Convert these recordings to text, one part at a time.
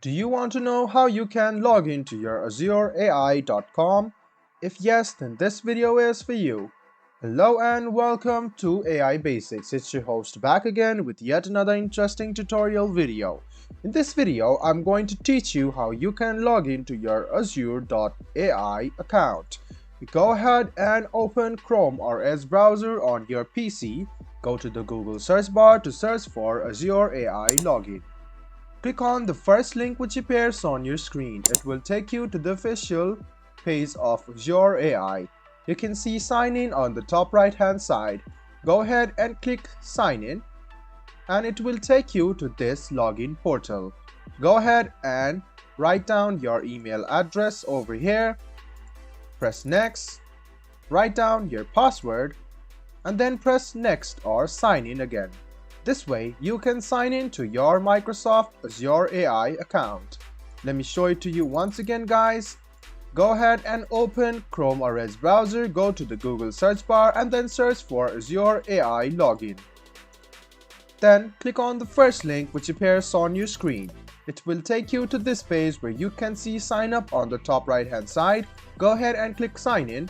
Do you want to know how you can log into your AzureAI.com? If yes, then this video is for you. Hello and welcome to AI Basics. It's your host back again with yet another interesting tutorial video. In this video, I'm going to teach you how you can log into your Azure.ai account. Go ahead and open Chrome or Edge browser on your PC. Go to the Google search bar to search for Azure AI login. Click on the first link which appears on your screen. It will take you to the official page of Azure AI. You can see sign in on the top right hand side. Go ahead and click sign in and it will take you to this login portal. Go ahead and write down your email address over here. Press next, write down your password and then press next or sign in again. This way, you can sign in to your Microsoft Azure AI account. Let me show it to you once again, guys. Go ahead and open Chrome or Edge browser, go to the Google search bar and then search for Azure AI login. Then click on the first link which appears on your screen. It will take you to this page where you can see sign up on the top right hand side. Go ahead and click sign in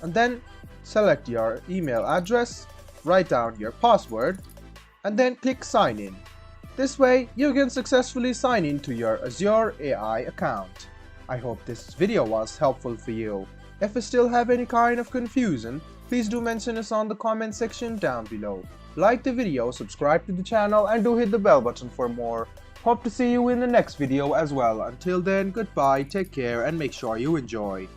and then select your email address. Write down your password and then click sign in. This way you can successfully sign in to your Azure AI account. I hope this video was helpful for you. If you still have any kind of confusion, please do mention us on the comment section down below. Like the video, subscribe to the channel and do hit the bell button for more. Hope to see you in the next video as well. Until then, goodbye, take care and make sure you enjoy.